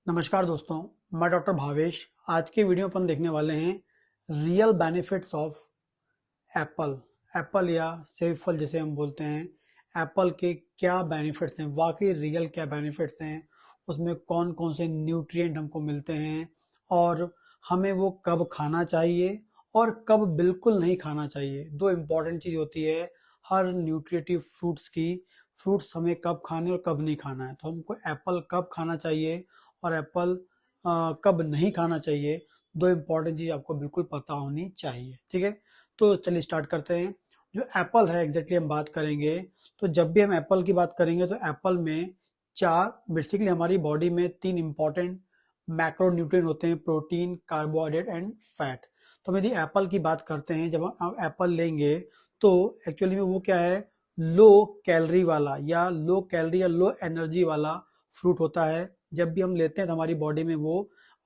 नमस्कार दोस्तों, मैं डॉक्टर भावेश। आज के वीडियो में अपन देखने वाले हैं real benefits of Apple. Apple या सेब फल जिसे हम बोलते हैं, एप्पल के क्या बेनिफिट्स हैं, वाकई रियल क्या बेनिफिट्स हैं, उसमें कौन कौन से न्यूट्रिएंट हमको मिलते हैं और हमें वो कब खाना चाहिए और कब बिल्कुल नहीं खाना चाहिए। दो इम्पॉर्टेंट चीज़ होती है हर न्यूट्रिटिव फ्रूट्स की। फ्रूट्स हमें कब खाने और कब नहीं खाना है, तो हमको एप्पल कब खाना चाहिए और एप्पल कब नहीं खाना चाहिए, दो इम्पॉर्टेंट चीज़ आपको बिल्कुल पता होनी चाहिए। ठीक है, तो चलिए स्टार्ट करते हैं। जो एप्पल है एग्जैक्टली हम बात करेंगे, तो जब भी हम एप्पल की बात करेंगे तो एप्पल में चार बेसिकली हमारी बॉडी में तीन इम्पॉर्टेंट मैक्रो न्यूट्रिएंट होते हैं: प्रोटीन, कार्बोहाइड्रेट एंड फैट। तो हम यदि एप्पल की बात करते हैं, जब हम एप्पल लेंगे तो एक्चुअली में वो क्या है, लो कैलोरी वाला या लो कैलोरी या लो एनर्जी वाला फ्रूट होता है। जब भी हम लेते हैं तो हमारी बॉडी में वो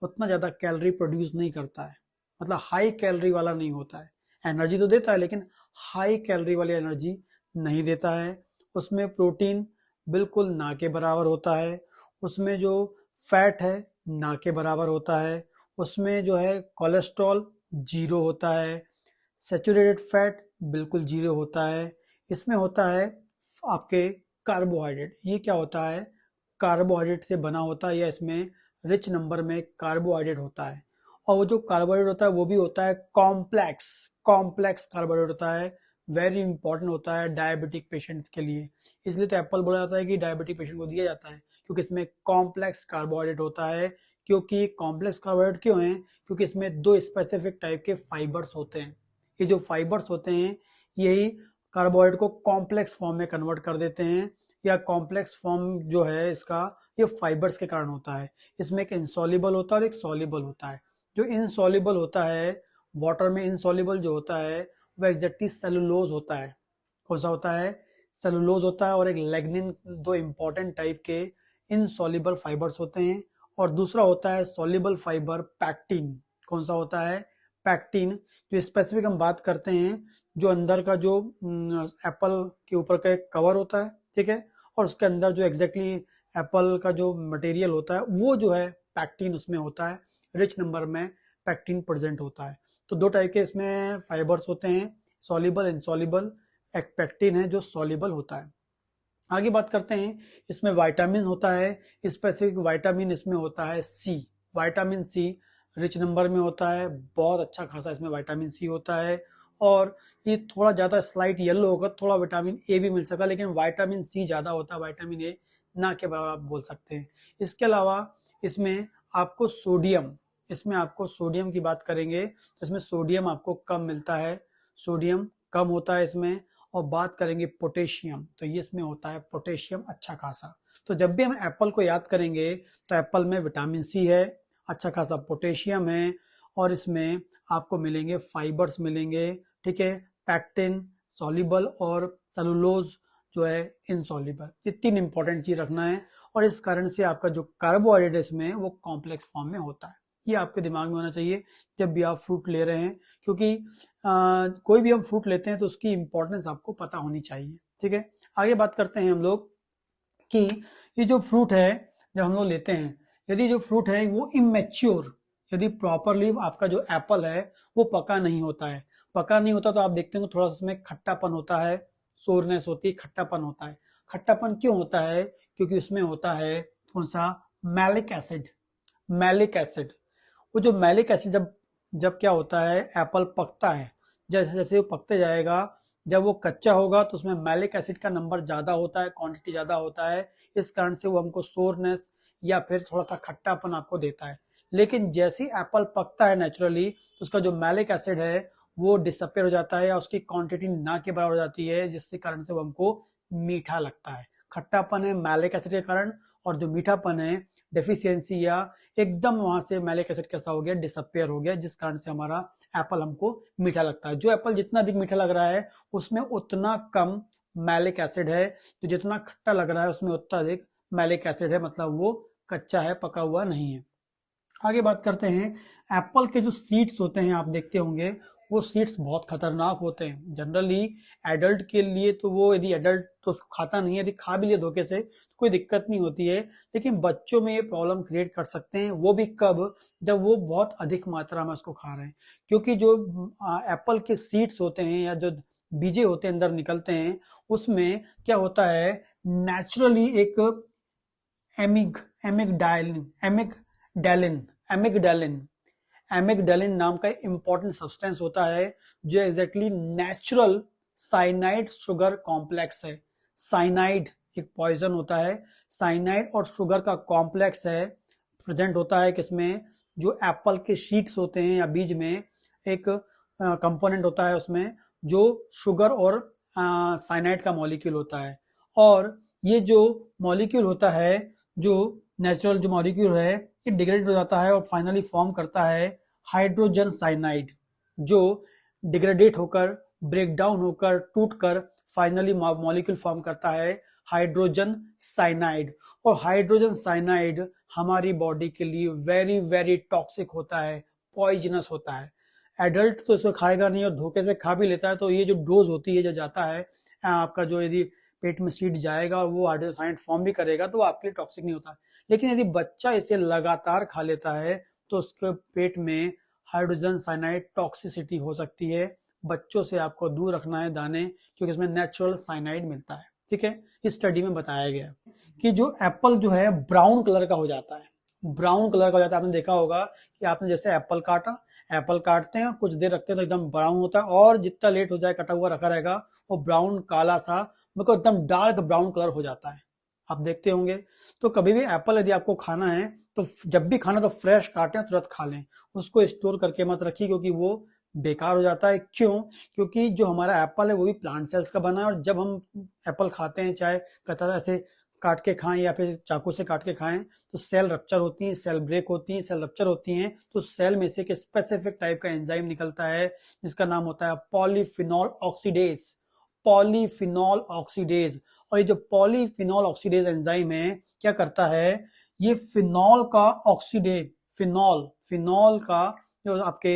उतना ज़्यादा कैलोरी प्रोड्यूस नहीं करता है, मतलब हाई कैलोरी वाला नहीं होता है। एनर्जी तो देता है लेकिन हाई कैलोरी वाली एनर्जी नहीं देता है। उसमें प्रोटीन बिल्कुल ना के बराबर होता है, उसमें जो फैट है ना के बराबर होता है, उसमें जो है कोलेस्ट्रॉल जीरो होता है, सैचुरेटेड फैट बिल्कुल जीरो होता है। इसमें होता है आपके कार्बोहाइड्रेट। ये क्या होता है, कार्बोहाइड्रेट से बना होता है या इसमें रिच नंबर में कार्बोहाइड्रेट होता है। और वो जो कार्बोहाइड्रेट होता है वो भी होता है कॉम्प्लेक्स कॉम्प्लेक्स कार्बोहाइड्रेट होता है। वेरी इंपॉर्टेंट होता है डायबिटिक पेशेंट्स के लिए। इसलिए तो एप्पल बोला जाता है कि डायबिटिक पेशेंट को दिया जाता है, क्योंकि इसमें कॉम्प्लेक्स कार्बोहाइड्रेट होता है। क्योंकि कॉम्प्लेक्स कार्बोहाइड्रेट क्यों है, क्योंकि इसमें दो स्पेसिफिक टाइप के फाइबर्स होते हैं। ये जो फाइबर्स होते हैं यही कार्बोहाइड्रेट को कॉम्प्लेक्स फॉर्म में कन्वर्ट कर देते हैं, या कॉम्प्लेक्स फॉर्म जो है इसका ये फाइबर्स के कारण होता है। इसमें एक इंसॉल्युबल होता है और एक सॉल्युबल होता है। जो इनसॉल्युबल होता है, वाटर में इनसॉल्युबल जो होता है वह एग्जैक्टली सेलुलोज होता है। कौन सा होता है, सेलुलोज होता है। और एक लेग्निन, दो इंपॉर्टेंट टाइप के इनसॉल्युबल फाइबर्स होते हैं। और दूसरा होता है सॉल्युबल फाइबर पैक्टिन। कौन सा होता है, पैक्टिन। जो स्पेसिफिक हम बात करते हैं, जो अंदर का जो एप्पल के ऊपर का एक कवर होता है, ठीक है, और उसके अंदर जो एग्जैक्टली एप्पल का जो मटेरियल होता है वो जो है पैक्टिन उसमें होता है। रिच नंबर में पैक्टिन प्रेजेंट होता है। तो दो टाइप के इसमें फाइबर्स होते हैं, सॉल्युबल, इनसॉल्युबल। एक पैक्टिन है जो सॉल्युबल होता है। आगे बात करते हैं, इसमें विटामिन होता है। स्पेसिफिक विटामिन इसमें होता है सी। विटामिन सी रिच नंबर में होता है, बहुत अच्छा खासा इसमें विटामिन सी होता है। और ये थोड़ा ज़्यादा स्लाइट येलो होगा, थोड़ा विटामिन ए भी मिल सकता है, लेकिन विटामिन सी ज़्यादा होता है, विटामिन ए ना के बराबर आप बोल सकते हैं। इसके अलावा इसमें आपको सोडियम, इसमें आपको सोडियम की बात करेंगे तो इसमें सोडियम आपको कम मिलता है, सोडियम कम होता है इसमें। और बात करेंगे पोटेशियम, तो ये इसमें होता है पोटेशियम अच्छा खासा। तो जब भी हम एप्पल को याद करेंगे तो एप्पल में विटामिन सी है, अच्छा खासा पोटेशियम है, और इसमें आपको मिलेंगे फाइबर्स मिलेंगे, ठीक है, पैक्टिन, सॉल्युबल और सेलुलोज जो है इनसॉल्युबल। ये तीन इंपॉर्टेंट चीज रखना है। और इस कारण से आपका जो कार्बोहाइड्रेट इसमें वो कॉम्प्लेक्स फॉर्म में होता है। ये आपके दिमाग में होना चाहिए जब भी आप फ्रूट ले रहे हैं, क्योंकि कोई भी हम फ्रूट लेते हैं तो उसकी इंपॉर्टेंस आपको पता होनी चाहिए। ठीक है, आगे बात करते हैं हम लोग कि ये जो फ्रूट है जब हम लोग लेते हैं, यदि जो फ्रूट है वो इमेच्योर, यदि प्रॉपरली आपका जो एप्पल है वो पका नहीं होता है, पका नहीं होता तो आप देखते हो थोड़ा सा उसमें खट्टापन होता है, सोरनेस होती है, खट्टापन होता है। खट्टापन क्यों होता है, क्योंकि उसमें होता है कौन सा, मैलिक एसिड। मैलिक एसिड, वो जो मैलिक एसिड जब जब क्या होता है, एप्पल पकता है, जैसे जैसे वो पकते जाएगा, जब वो कच्चा होगा तो उसमें मैलिक एसिड का नंबर ज़्यादा होता है, क्वांटिटी ज़्यादा होता है। इस कारण से वो हमको सोरनेस या फिर थोड़ा सा खट्टापन आपको देता है। लेकिन जैसे ही एप्पल पकता है नेचुरली, तो उसका जो मैलिक एसिड है वो डिसअपेयर हो जाता है या उसकी क्वांटिटी ना के बराबर हो जाती है, जिसके कारण से वो हमको मीठा लगता है। खट्टापन है मैलिक एसिड के कारण, और जो मीठापन है डेफिशिएंसी या एकदम वहां से मैलिक एसिड कैसा हो गया, डिसअपेयर हो गया, जिस कारण से हमारा एप्पल हमको मीठा लगता है। जो एप्पल जितना अधिक मीठा लग रहा है उसमें उतना कम मैलिक एसिड है, तो जितना खट्टा लग रहा है उसमें उतना अधिक मैलिक एसिड है, मतलब वो कच्चा है, पका हुआ नहीं है। आगे बात करते हैं, एप्पल के जो सीड्स होते हैं आप देखते होंगे वो सीड्स बहुत खतरनाक होते हैं। जनरली एडल्ट के लिए तो वो, यदि एडल्ट तो उसको खाता नहीं है, यदि खा भी लिया धोखे से तो कोई दिक्कत नहीं होती है, लेकिन बच्चों में ये प्रॉब्लम क्रिएट कर सकते हैं। वो भी कब? जब वो बहुत अधिक मात्रा में उसको खा रहे हैं। क्योंकि जो एप्पल के सीड्स होते हैं या जो बीजे होते हैं अंदर निकलते हैं, उसमें क्या होता है, नेचुरली एक एमिग एमिगडाइलिन एमिगडालिन एमिगडालिन एमिगडालिन नाम का इंपॉर्टेंट सब्सटेंस होता है, जो exactly natural cyanide sugar complex है। साइनाइड एक पॉइजन होता है, साइनाइड और शुगर का कॉम्प्लेक्स है, प्रेजेंट होता है किसमें, जो एप्पल के शीट्स होते हैं या बीज में एक कंपोनेंट होता है उसमें, जो शुगर और साइनाइड का मॉलिक्यूल होता है। और ये जो मॉलिक्यूल होता है, जो नेचुरल जो मॉलिक्यूल है, ये डिग्रेड हो जाता है और फाइनली फॉर्म करता है हाइड्रोजन साइनाइड, जो डिग्रेडेट होकर, ब्रेक डाउन होकर, टूटकर फाइनली मॉलिक्यूल फॉर्म करता है हाइड्रोजन साइनाइड। और हाइड्रोजन साइनाइड हमारी बॉडी के लिए वेरी वेरी टॉक्सिक होता है, पॉइजनस होता है। एडल्ट तो इसको खाएगा नहीं, और धोखे से खा भी लेता है तो ये जो डोज होती है, जो जाता है आपका, जो यदि पेट में सीड जाएगा और वो हाइड्रोजन साइनाइड फॉर्म भी करेगा तो वो आपके लिए टॉक्सिक नहीं होता। लेकिन यदि बच्चा इसे लगातार खा लेता है तो उसके पेट में हाइड्रोजन साइनाइड टॉक्सिसिटी हो सकती है। बच्चों से आपको दूर रखना है दाने, क्योंकि इसमें नेचुरल साइनाइड मिलता है। ठीक है, इस स्टडी में बताया गया कि जो एप्पल जो है ब्राउन कलर का हो जाता है, ब्राउन कलर का हो जाता है। आपने देखा होगा कि आपने जैसे एप्पल काटा, एप्पल काटते हैं कुछ देर रखते हैं तो एकदम ब्राउन होता है, और जितना लेट हो जाए कटा हुआ रखा रहेगा वो ब्राउन काला सा, मतलब एकदम डार्क ब्राउन कलर हो जाता है। आप देखते होंगे। तो कभी भी एप्पल यदि आपको खाना है तो जब भी खाना तो फ्रेश काटें, तुरंत खा लें, उसको स्टोर करके मत रखिए, क्योंकि वो बेकार हो जाता है। क्यों? क्योंकि जो हमारा एप्पल है वो भी प्लांट सेल्स का बना है, और जब हम एप्पल खाते हैं, चाहे कतर ऐसे काट के खाएं या फिर चाकू से काट के खाएं, तो सेल रप्चर होती हैं, सेल ब्रेक होती हैं, सेल रप्चर होती हैं, तो सेल में से एक स्पेसिफिक टाइप का एंजाइम निकलता है जिसका नाम होता है पॉलीफिनॉल ऑक्सीडेज। Polyphenol oxidase. और ये जो पॉलीफिनॉल ऑक्सीडेज एंजाइम है, क्या करता है, ये फिनॉल का ऑक्सीडेज, फिनॉल का, जो आपके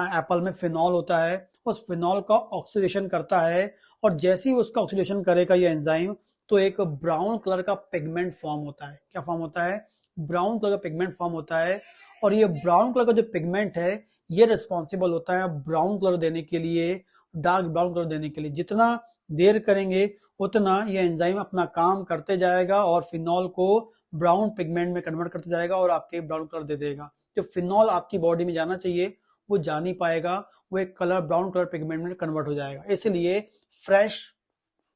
एप्पल में फिनॉल होता है, उस फिनॉल का ऑक्सीडेशन करता है। और जैसे ही उसका ऑक्सीडेशन करेगा ये एंजाइम, तो एक ब्राउन कलर का पिगमेंट फॉर्म होता है। क्या फॉर्म होता है? ब्राउन कलर का पिगमेंट फॉर्म होता है। और ये ब्राउन कलर का जो पिगमेंट है, ये रिस्पॉन्सिबल होता है ब्राउन कलर देने के लिए, डार्क ब्राउन कलर देने के लिए। जितना देर करेंगे उतना ये एंजाइम अपना काम करते जाएगा और फिनॉल को ब्राउन पिगमेंट में कन्वर्ट करते जाएगा और आपके ब्राउन कलर दे देगा। जो फिनॉल आपकी बॉडी में जाना चाहिए वो जा नहीं पाएगा, वो एक कलर ब्राउन कलर पिगमेंट में कन्वर्ट हो जाएगा। इसलिए फ्रेश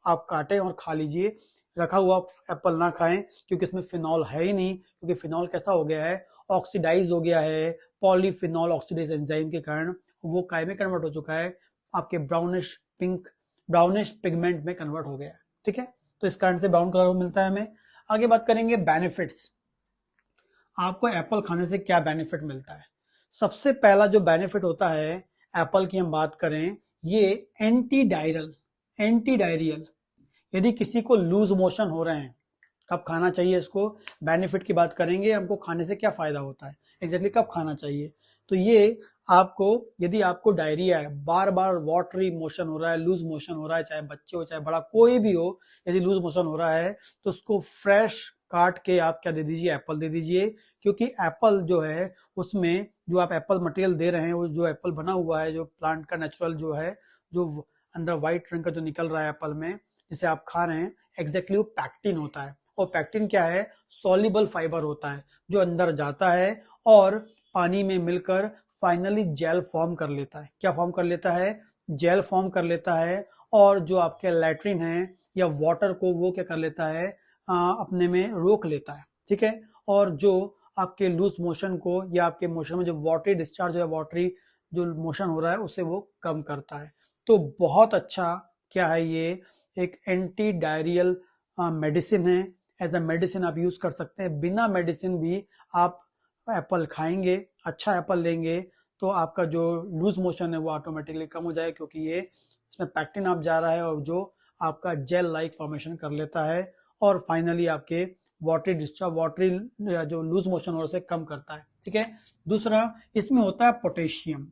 आप काटें और खा लीजिए, रखा हुआ एप्पल ना खाएं, क्योंकि इसमें फिनॉल है ही नहीं। क्योंकि फिनॉल कैसा हो गया है, ऑक्सीडाइज हो गया है, पॉलीफिनॉल ऑक्सीडेज एंजाइम के कारण वो काय में कन्वर्ट हो चुका है, आपके ब्राउनिश पिंक, ब्राउनिश पिगमेंट में कन्वर्ट हो गया है। ठीक है, तो इस कारण से ब्राउन कलर मिलता है हमें। आगे बात करेंगे बेनिफिट्स। आपको एप्पल खाने से क्या बेनिफिट मिलता है? सबसे पहला जो बेनिफिट होता है एप्पल की, हम बात करें, ये एंटी डायरियल। यदि किसी को लूज मोशन हो रहे हैं, कब खाना चाहिए इसको? बेनिफिट की बात करेंगे, हमको खाने से क्या फायदा होता है, एग्जैक्टली कब खाना चाहिए। तो ये आपको, यदि आपको डायरिया है, बार बार वाटरी मोशन हो रहा है, लूज मोशन हो रहा है, चाहे बच्चे हो चाहे बड़ा कोई भी हो, यदि लूज मोशन हो रहा है तो उसको फ्रेश काट के आप क्या दे दीजिए, एप्पल दे दीजिए। क्योंकि एप्पल जो है, उसमें जो आप एप्पल मटेरियल दे रहे हैं, वो जो एप्पल बना हुआ है, जो प्लांट का नेचुरल जो है, जो अंदर व्हाइट रंग का जो निकल रहा है एप्पल में, जिसे आप खा रहे हैं, एग्जैक्टली वो पैक्टिन होता है। और पैक्टिन क्या है? सॉल्युबल फाइबर होता है, जो अंदर जाता है और पानी में मिलकर फाइनली जेल फॉर्म कर लेता है। क्या फॉर्म कर लेता है? जेल फॉर्म कर लेता है। और जो आपके लैट्रिन है या वाटर को वो क्या कर लेता है, अपने में रोक लेता है। ठीक है, और जो आपके लूज मोशन को या आपके मोशन में जो वाटरी डिस्चार्ज या वाटरी जो मोशन हो रहा है उसे वो कम करता है। तो बहुत अच्छा क्या है, ये एक एंटी डायरियल मेडिसिन है। एज अ मेडिसिन आप यूज कर सकते हैं। बिना मेडिसिन भी आप एप्पल खाएंगे, अच्छा एप्पल लेंगे, तो आपका जो लूज मोशन है वो ऑटोमेटिकली कम हो जाएगा, क्योंकि ये इसमें पैक्टिन आप जा रहा है और जो आपका जेल लाइक फॉर्मेशन कर लेता है और फाइनली आपके वाटरी डिस्चार्ज, वाटरी जो लूज मोशन हो उसे कम करता है। ठीक है, दूसरा इसमें होता है पोटेशियम।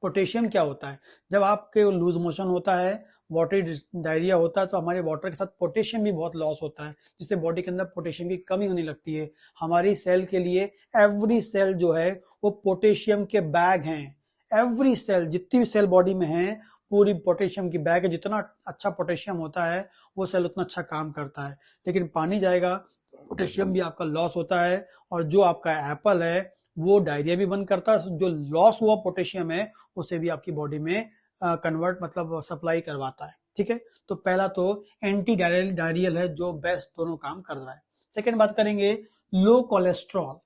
पोटेशियम क्या होता है, जब आपके लूज मोशन होता है, वाटरी डायरिया होता है, तो हमारे वाटर के साथ पोटेशियम भी बहुत लॉस होता है, जिससे बॉडी के अंदर पोटेशियम की कमी होने लगती है। हमारी सेल के लिए एवरी सेल जो है वो पोटेशियम के बैग हैं। एवरी सेल, जितनी भी सेल बॉडी में है, पूरी पोटेशियम की बैग है। जितना अच्छा पोटेशियम होता है वो सेल उतना अच्छा काम करता है। लेकिन पानी जाएगा पोटेशियम भी आपका लॉस होता है, और जो आपका एप्पल है वो डायरिया भी बंद करता है। जो लॉस हुआ पोटेशियम है उसे भी आपकी बॉडी में कन्वर्ट मतलब सप्लाई करवाता है। ठीक है, तो पहला तो एंटी डायरियल है जो बेस्ट दोनों काम कर रहा है। सेकेंड बात करेंगे लो कोलेस्ट्रॉल।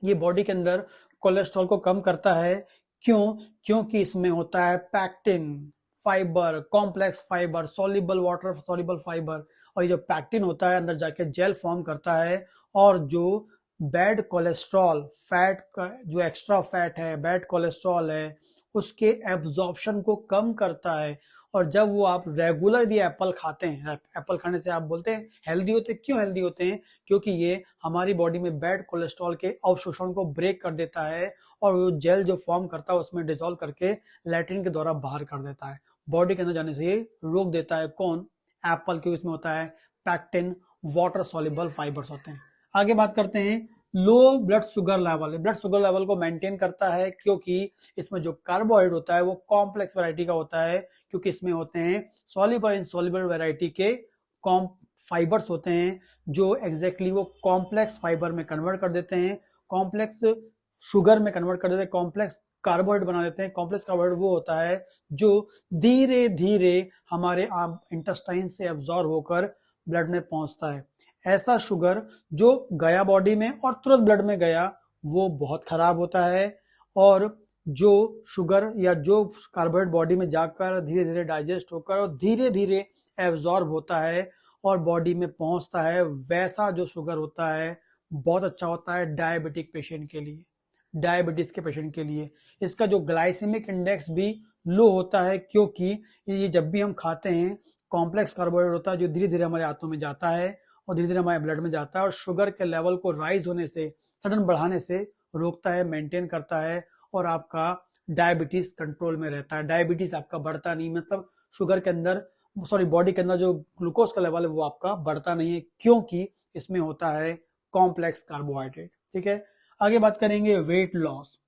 ये बॉडी के अंदर कोलेस्ट्रॉल को कम करता है। क्यों? क्योंकि इसमें होता है pectin, fibre, complex fibre, soluble water soluble fibre, और ये जो पैक्टिन होता है अंदर जाके जेल फॉर्म करता है, और जो बैड कोलेस्ट्रॉल फैट का जो एक्स्ट्रा फैट है, बैड कोलेस्ट्रॉल है, उसके एब्जॉर्प्शन को कम करता है। और जब वो आप रेगुलर यदि एप्पल खाते हैं, एप्पल खाने से आप बोलते हैं हेल्दी होते हैं। क्यों हेल्दी होते हैं? क्योंकि ये हमारी बॉडी में बैड कोलेस्ट्रॉल के अवशोषण को ब्रेक कर देता है, और वो जेल जो फॉर्म करता है उसमें डिसॉल्व करके लैट्रिन के द्वारा बाहर कर देता है। बॉडी के अंदर जाने से ये रोक देता है। कौन? एप्पल, क्योंकि इसमें होता है पैक्टिन, वाटर सॉल्युबल फाइबर्स होते हैं। आगे बात करते हैं low blood sugar level. Blood sugar level को मेंटेन करता है, क्योंकि इसमें जो कार्बोहाइड्रेट होता है वो कॉम्प्लेक्स वैरायटी का होता है, क्योंकि इसमें होते हैं सॉल्युबल इनसॉल्युबल वैरायटी के फाइबर्स होते हैं, जो एग्जैक्टली वो कॉम्प्लेक्स फाइबर में कन्वर्ट कर देते हैं, कॉम्प्लेक्स शुगर में कन्वर्ट कर देते हैं, कॉम्प्लेक्स कार्बोहाइड्रेट बना देते हैं। कॉम्प्लेक्स कार्बोहाइड्रेट वो होता है जो धीरे धीरे हमारे इंटेस्टाइन से एब्जॉर्ब होकर ब्लड में पहुंचता है। ऐसा शुगर जो गया बॉडी में और तुरंत ब्लड में गया वो बहुत खराब होता है, और जो शुगर या जो कार्बोहाइड्रेट बॉडी में जाकर धीरे धीरे डाइजेस्ट होकर और धीरे धीरे एब्जॉर्ब होता है और बॉडी में पहुंचता है, वैसा जो शुगर होता है बहुत अच्छा होता है डायबिटिक पेशेंट के लिए, डायबिटीज के पेशेंट के लिए। इसका जो ग्लाइसेमिक इंडेक्स भी लो होता है, क्योंकि ये जब भी हम खाते हैं कॉम्प्लेक्स कार्बोहाइड्रेट होता है जो धीरे धीरे हमारे आंतों में जाता है और धीरे धीरे हमारे ब्लड में जाता है, और शुगर के लेवल को राइज होने से, सडन बढ़ाने से रोकता है, मेंटेन करता है, और आपका डायबिटीज कंट्रोल में रहता है। डायबिटीज आपका बढ़ता नहीं, मतलब शुगर के अंदर बॉडी के अंदर जो ग्लूकोज का लेवल है वो आपका बढ़ता नहीं है, क्योंकि इसमें होता है कॉम्प्लेक्स कार्बोहाइड्रेट। ठीक है, आगे बात करेंगे वेट लॉस।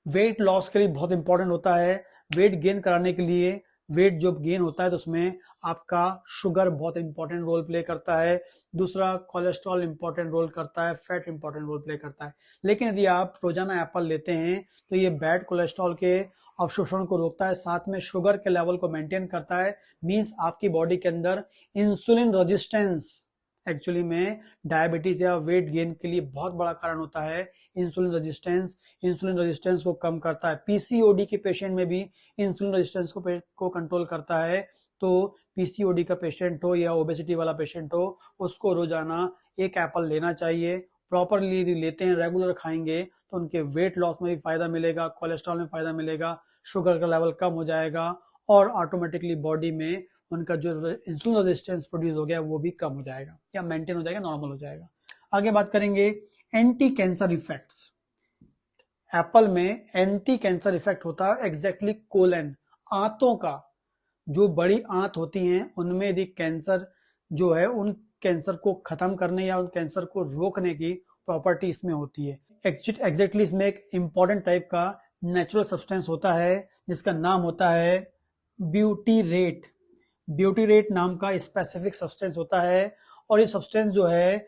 वेट लॉस के लिए बहुत इंपॉर्टेंट होता है। वेट गेन कराने के लिए, वेट जो गेन होता है तो उसमें आपका शुगर बहुत इंपॉर्टेंट रोल प्ले करता है, दूसरा कोलेस्ट्रॉल इंपॉर्टेंट रोल करता है, फैट इंपॉर्टेंट रोल प्ले करता है। लेकिन यदि आप रोजाना एप्पल लेते हैं तो ये बैड कोलेस्ट्रॉल के अवशोषण को रोकता है, साथ में शुगर के लेवल को मेंटेन करता है। मींस आपकी बॉडी के अंदर इंसुलिन रेजिस्टेंस, एक्चुअली में डायबिटीज या वेट गेन के लिए बहुत बड़ा कारण होता है इंसुलिन रेजिस्टेंस। इंसुलिन रेजिस्टेंस को कम करता है। पीसीओडी के पेशेंट में भी इंसुलिन रेजिस्टेंस को कंट्रोल करता है। तो पीसीओडी का पेशेंट हो या ओबेसिटी वाला पेशेंट हो, उसको रोजाना एक एप्पल लेना चाहिए। प्रॉपरली यदि लेते हैं, रेगुलर खाएंगे, तो उनके वेट लॉस में भी फायदा मिलेगा, कोलेस्ट्रॉल में फायदा मिलेगा, शुगर का लेवल कम हो जाएगा, और ऑटोमेटिकली बॉडी में उनका जो इंसुलिन रेजिस्टेंस प्रोड्यूस हो गया वो भी कम हो जाएगा या मेंटेन हो जाएगा, नॉर्मल हो जाएगा। आगे बात करेंगे एंटी कैंसर इफेक्ट्स। एप्पल में एंटी कैंसर इफेक्ट होता है एग्जैक्टली कोलन, आंतों का। जो बड़ी आंत होती हैं उनमें यदि कैंसर जो है, उन कैंसर को खत्म करने या उन कैंसर को रोकने की प्रॉपर्टी इसमें होती है। एग्जैक्टली इसमें एक इंपॉर्टेंट टाइप का नेचुरल सब्सटेंस होता है जिसका नाम होता है ब्यूटीरेट। ब्यूटीरेट नाम का स्पेसिफिक सब्सटेंस होता है, और ये सब्सटेंस जो है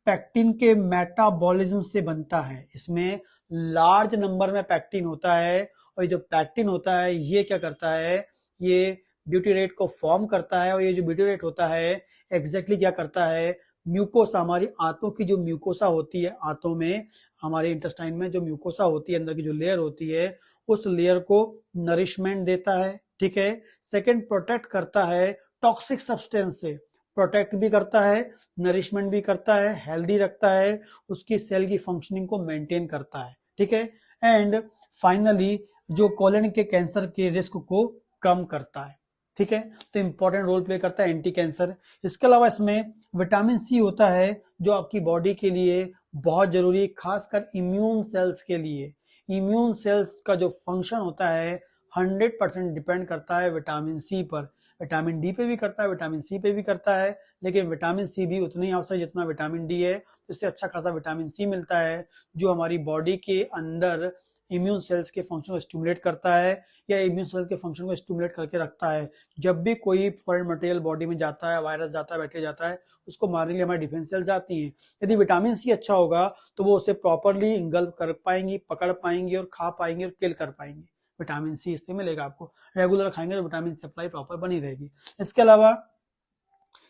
पैक्टिन के मेटाबॉलिज्म से बनता है। इसमें लार्ज नंबर में पैक्टिन होता है, और ये जो पैक्टिन होता है ये क्या करता है, ये ब्यूटीरेट को फॉर्म करता है। और ये जो ब्यूटीरेट होता है एग्जैक्टली क्या करता है, म्यूकोसा, हमारी आंतों की जो म्यूकोसा होती है, आंतों में हमारे इंटेस्टाइन में जो म्यूकोसा होती है, अंदर की जो लेयर होती है, उस लेयर को नरिशमेंट देता है। ठीक है, सेकंड प्रोटेक्ट करता है टॉक्सिक सब्सटेंस से, प्रोटेक्ट भी करता है, नरिशमेंट भी करता है, हेल्दी रखता है, उसकी सेल की फंक्शनिंग को मेंटेन करता है। ठीक है, एंड फाइनली जो कोलन के कैंसर के रिस्क को कम करता है। ठीक है, तो इंपॉर्टेंट रोल प्ले करता है एंटी कैंसर। इसके अलावा इसमें विटामिन सी होता है जो आपकी बॉडी के लिए बहुत जरूरी है, खासकर इम्यून सेल्स के लिए। इम्यून सेल्स का जो फंक्शन होता है 100% डिपेंड करता है विटामिन सी पर। विटामिन डी पे भी करता है, विटामिन सी पे भी करता है, लेकिन विटामिन सी भी उतना ही आवश्यक जितना विटामिन डी है। इससे अच्छा खासा विटामिन सी मिलता है जो हमारी बॉडी के अंदर इम्यून सेल्स के फंक्शन को स्टिमुलेट करता है या इम्यून सेल्स के फंक्शन को स्टिमुलेट करके रखता है। जब भी कोई फॉरेन मटेरियल बॉडी में जाता है, वायरस जाता है, बैक्टीरिया जाता है, उसको मारने के लिए हमारी डिफेंस सेल्स जाती हैं। यदि विटामिन सी अच्छा होगा तो वो उसे प्रॉपरली इंगल्फ कर पाएंगी, पकड़ पाएंगी और खा पाएंगी और किल कर पाएंगी। विटामिन सी इससे मिलेगा आपको, रेगुलर खाएंगे तो विटामिन सप्लाई प्रॉपर बनी रहेगी। इसके अलावा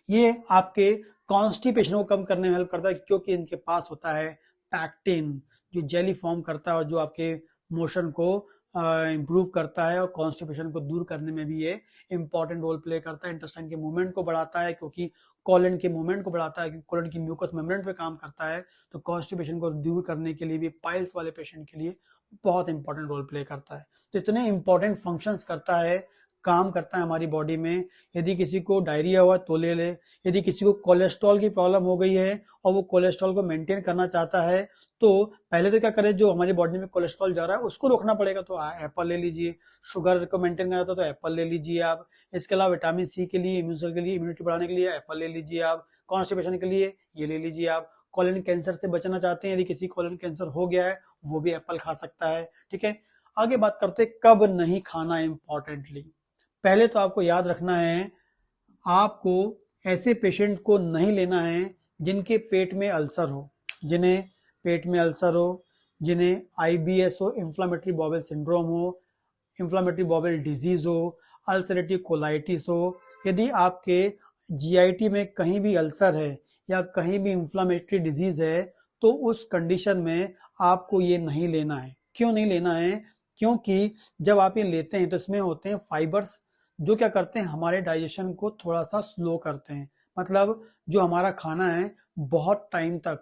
ये आपके कॉन्स्टिपेशन को कम करने में हेल्प करता है क्योंकि इनके पास होता है पैक्टिन जो जेली फॉर्म करता है और जो आपके मोशन को इम्प्रूव करता है और कॉन्स्टिपेशन को दूर करने में भी ये इंपॉर्टेंट रोल प्ले करता है। इंटेस्टाइन के मूवमेंट को बढ़ाता है क्योंकि कोलन के मूवमेंट को बढ़ाता है क्योंकि कोलन की म्यूकस मेम्ब्रेन पे काम करता है, तो कॉन्स्टिपेशन को दूर करने के लिए भी पाइल्स वाले पेशेंट के लिए बहुत इंपॉर्टेंट रोल प्ले करता है। तो इतने इंपॉर्टेंट फंक्शंस करता है, काम करता है हमारी बॉडी में। यदि किसी को डायरिया हुआ तो ले ले, यदि किसी को कोलेस्ट्रॉल की प्रॉब्लम हो गई है और वो कोलेस्ट्रॉल को मेंटेन करना चाहता है तो पहले तो क्या करें, जो हमारी बॉडी में कोलेस्ट्रॉल जा रहा है उसको रोकना पड़ेगा, तो एप्पल ले लीजिए। शुगर को मेंटेन करना चाहता है तो एप्पल ले लीजिए आप। इसके अलावा विटामिन सी के लिए, इम्यून सेल के लिए, इम्यूनिटी बढ़ाने के लिए एप्पल ले लीजिए आप। कॉन्स्टिपेशन के लिए ये ले लीजिए आप। कोलन कैंसर से बचना चाहते हैं, यदि किसी कोलन कैंसर हो गया है वो भी एप्पल खा सकता है। ठीक है, आगे बात करते हैं कब नहीं खाना। इंपॉर्टेंटली पहले तो आपको याद रखना है, आपको ऐसे पेशेंट को नहीं लेना है जिनके पेट में अल्सर हो, जिन्हें पेट में अल्सर हो, जिन्हें आईबीएस हो, इंफ्लेमेटरी बॉवेल सिंड्रोम हो, इंफ्लेमेटरी बॉवेल डिजीज हो, अल्सरेटिव कोलाइटिस हो। यदि आपके जीआईटी में कहीं भी अल्सर है या कहीं भी इंफ्लेमेटरी डिजीज है तो उस कंडीशन में आपको ये नहीं लेना है। क्यों नहीं लेना है? क्योंकि जब आप ये लेते हैं तो इसमें होते हैं फाइबर्स जो क्या करते हैं, हमारे डाइजेशन को थोड़ा सा स्लो करते हैं। मतलब जो हमारा खाना है बहुत टाइम तक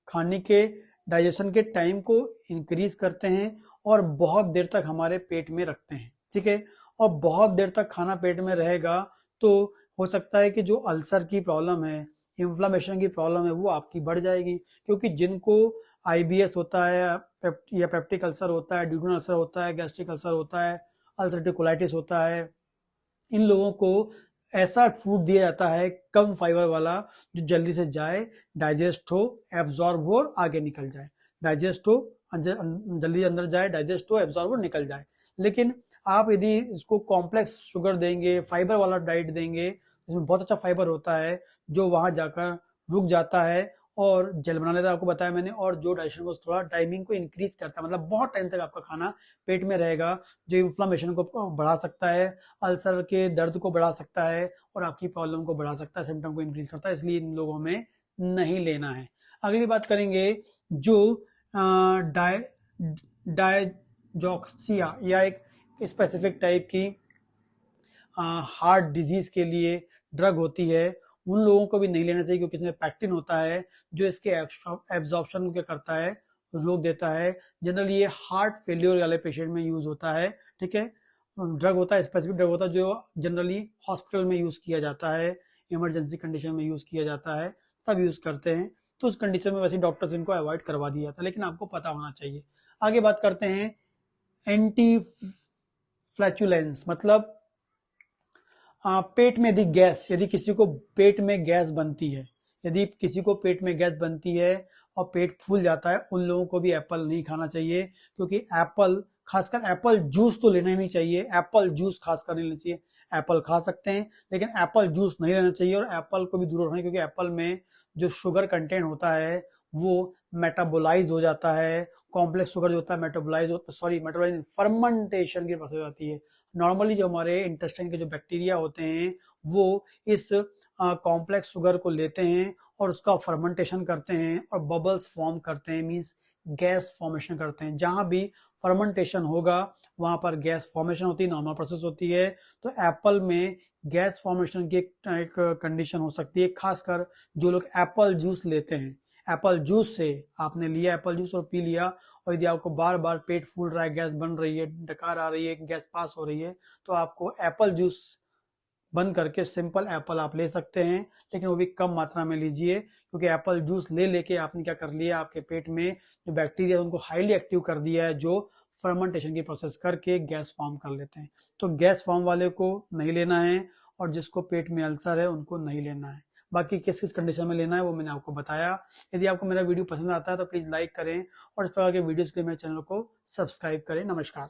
खाने के डाइजेशन के टाइम को इंक्रीज करते हैं और बहुत देर तक हमारे पेट में रखते हैं। ठीक है, और बहुत देर तक खाना पेट में रहेगा तो हो सकता है कि जो अल्सर की प्रॉब्लम है, इन्फ्लामेशन की प्रॉब्लम है, वो आपकी बढ़ जाएगी। क्योंकि जिनको आईबीएस होता है या पेप्टिक अल्सर होता है, ड्यूडेनल अल्सर होता है, गैस्ट्रिक अल्सर होता है, अल्सरेटिव कोलाइटिस होता है, इन लोगों को ऐसा फूड दिया जाता है कम फाइबर वाला जो जल्दी से जाए, डाइजेस्ट हो, एब्जॉर्ब हो और आगे निकल जाए। डाइजेस्ट हो, जल्दी अंदर जाए, डाइजेस्ट हो, एब्जॉर्ब हो, निकल जाए। लेकिन आप यदि इसको कॉम्प्लेक्स शुगर देंगे, फाइबर वाला डाइट देंगे, इसमें बहुत अच्छा फाइबर होता है जो वहां जाकर रुक जाता है और जेल बना लेता है, आपको बताया मैंने, और जो डाइजेशन को थोड़ा टाइमिंग को इंक्रीज करता है। मतलब बहुत टाइम तक आपका खाना पेट में रहेगा, जो इन्फ्लामेशन को बढ़ा सकता है, अल्सर के दर्द को बढ़ा सकता है और आपकी प्रॉब्लम को बढ़ा सकता है, सिम्टम को इंक्रीज करता है। इसलिए इन लोगों में नहीं लेना है। अगली बात करेंगे जो डायजॉक्सिया या एक स्पेसिफिक टाइप की हार्ट डिजीज के लिए ड्रग होती है, उन लोगों को भी नहीं लेना चाहिए क्योंकि इसमें पैक्टिन होता है जो इसके एब्जॉर्प्शन को क्या करता है, रोक देता है। जनरली ये हार्ट फेलियर वाले पेशेंट में यूज होता है। ठीक है, ड्रग होता है, स्पेसिफिक ड्रग होता है जो जनरली हॉस्पिटल में यूज किया जाता है, इमरजेंसी कंडीशन में यूज किया जाता है, तब यूज करते हैं। तो उस कंडीशन में वैसे डॉक्टर्स इनको अवॉइड करवा दिया जाता है, लेकिन आपको पता होना चाहिए। आगे बात करते हैं एंटी फ्लैचुलेंस, मतलब पेट में यदि गैस, यदि किसी को पेट में गैस बनती है, यदि किसी को पेट में गैस बनती है और पेट फूल जाता है, उन लोगों को भी एप्पल नहीं खाना चाहिए। क्योंकि एप्पल, खासकर एप्पल जूस तो लेना ही नहीं चाहिए, एप्पल जूस खासकर नहीं लेना चाहिए। एप्पल खा सकते हैं लेकिन एप्पल जूस नहीं लेना चाहिए और एप्पल को भी दूर रखना, क्योंकि एप्पल में जो शुगर कंटेंट होता है वो मेटाबोलाइज हो जाता है। कॉम्प्लेक्स शुगर जो होता है मेटाबोलाइज फर्मेंटेशन की प्रोसेस हो जाती है। नॉर्मली जो हमारे इंटेस्टाइन के जो बैक्टीरिया होते हैं वो इस कॉम्प्लेक्स शुगर को लेते हैं और उसका फर्मेंटेशन करते हैं और बबल्स फॉर्म करते हैं, मींस गैस फॉर्मेशन करते हैं। जहां भी फर्मेंटेशन होगा वहां पर गैस फॉर्मेशन होती है, नॉर्मल प्रोसेस होती है। तो एप्पल में गैस फॉर्मेशन की एक कंडीशन हो सकती है, खासकर जो लोग एप्पल जूस लेते हैं। एप्पल जूस से आपने लिया एप्पल जूस और पी लिया, और यदि आपको बार बार पेट फूल रहा है, गैस बन रही है, डकार आ रही है, गैस पास हो रही है, तो आपको एप्पल जूस बंद करके सिंपल एप्पल आप ले सकते हैं, लेकिन वो भी कम मात्रा में लीजिए, क्योंकि एप्पल जूस ले लेके आपने क्या कर लिया, आपके पेट में जो बैक्टीरिया उनको हाईली एक्टिव कर दिया है, जो फर्मेंटेशन की प्रोसेस करके गैस फॉर्म कर लेते हैं। तो गैस फॉर्म वाले को नहीं लेना है, और जिसको पेट में अल्सर है उनको नहीं लेना है। बाकी किस किस कंडीशन में लेना है वो मैंने आपको बताया। यदि आपको मेरा वीडियो पसंद आता है तो प्लीज़ लाइक करें, और इस प्रकार के वीडियोस के लिए मेरे चैनल को सब्सक्राइब करें। नमस्कार।